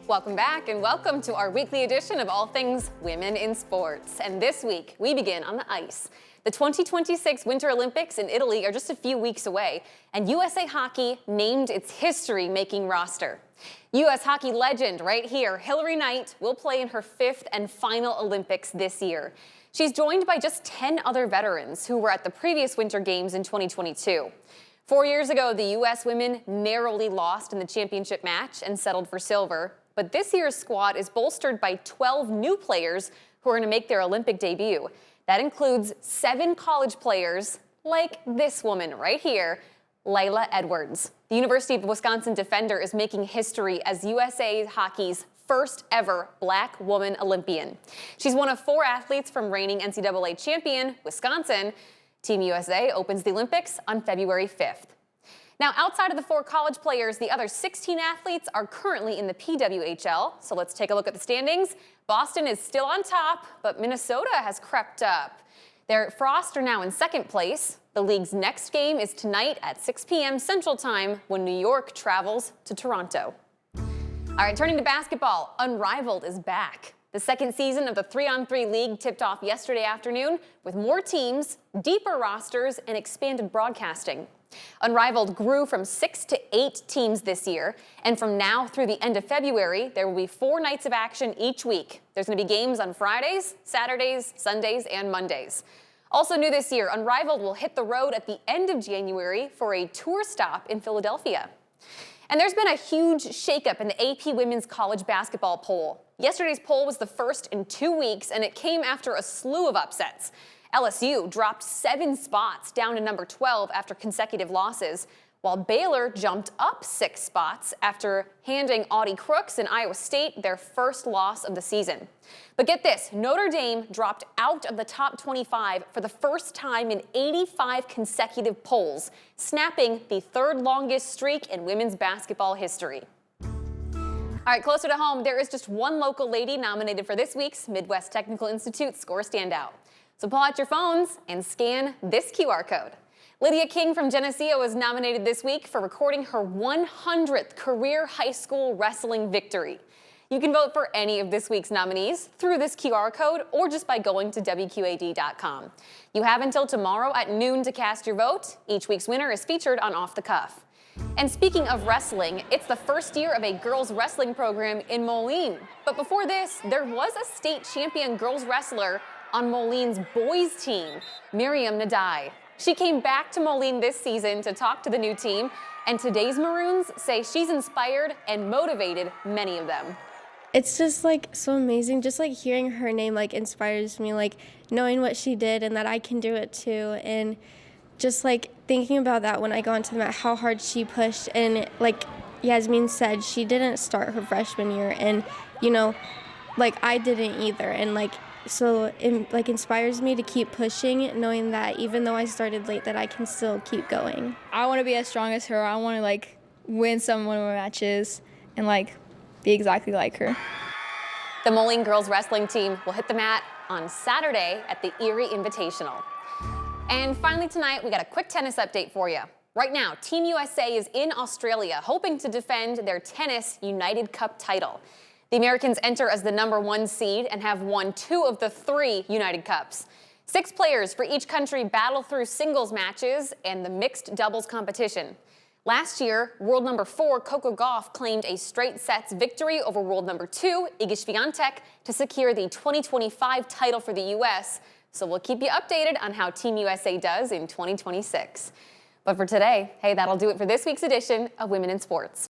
Welcome back and welcome to our weekly edition of All Things Women in Sports. And this week, we begin on the ice. The 2026 Winter Olympics in Italy are just a few weeks away, and USA Hockey named its history-making roster. U.S. hockey legend right here, Hilary Knight, will play in her 5th and final Olympics this year. She's joined by just 10 other veterans who were at the previous Winter Games in 2022. 4 years ago, the U.S. women narrowly lost in the championship match and settled for silver. But this year's squad is bolstered by 12 new players who are going to make their Olympic debut. That includes 7 college players like this woman right here, Layla Edwards. The University of Wisconsin defender is making history as USA Hockey's first ever Black woman Olympian. She's one of 4 athletes from reigning NCAA champion, Wisconsin. Team USA opens the Olympics on February 5th. Now, outside of the 4 college players, the other 16 athletes are currently in the PWHL. So let's take a look at the standings. Boston is still on top, but Minnesota has crept up. Frost are now in 2nd place. The league's next game is tonight at 6 p.m. Central Time when New York travels to Toronto. All right, turning to basketball, Unrivaled is back. The 2nd season of the 3-on-3 league tipped off yesterday afternoon with more teams, deeper rosters, and expanded broadcasting. Unrivaled grew from 6 to 8 teams this year, and from now through the end of February, there will be 4 nights of action each week. There's going to be games on Fridays, Saturdays, Sundays, and Mondays. Also new this year, Unrivaled will hit the road at the end of January for a tour stop in Philadelphia. And there's been a huge shakeup in the AP Women's College Basketball poll. Yesterday's poll was the first in 2 weeks, and it came after a slew of upsets. LSU dropped 7 spots down to number 12 after consecutive losses, while Baylor jumped up 6 spots after handing Audie Crooks and Iowa State their first loss of the season. But get this, Notre Dame dropped out of the top 25 for the first time in 85 consecutive polls, snapping the 3rd longest streak in women's basketball history. All right, closer to home, there is just one local lady nominated for this week's Midwest Technical Institute Score Standout. So pull out your phones and scan this QR code. Lydia King from Geneseo was nominated this week for recording her 100th career high school wrestling victory. You can vote for any of this week's nominees through this QR code or just by going to WQAD.com. You have until tomorrow at noon to cast your vote. Each week's winner is featured on Off the Cuff. And speaking of wrestling, it's the first year of a girls wrestling program in Moline. But before this, there was a state champion girls wrestler on Moline's boys team, Miriam Nadai. She came back to Moline this season to talk to the new team, and today's Maroons say she's inspired and motivated many of them. It's just so amazing. Just hearing her name inspires me, knowing what she did and that I can do it too. And just thinking about that when I go onto the mat, how hard she pushed. And like Yasmin said, she didn't start her freshman year, and I didn't either. And so it inspires me to keep pushing, knowing that even though I started late, that I can still keep going. I want to be as strong as her. I want to win some one of my matches and be exactly like her. The Moline girls wrestling team will hit the mat on Saturday at the Erie Invitational. And finally tonight, we got a quick tennis update for you. Right now, Team USA is in Australia, hoping to defend their tennis United Cup title. The Americans enter as the number 1 seed and have won 2 of the 3 United Cups. 6 players for each country battle through singles matches and the mixed doubles competition. Last year, world number 4 Coco Gauff claimed a straight sets victory over world number 2 Iga Swiatek to secure the 2025 title for the U.S. So we'll keep you updated on how Team USA does in 2026. But for today, hey, that'll do it for this week's edition of Women in Sports.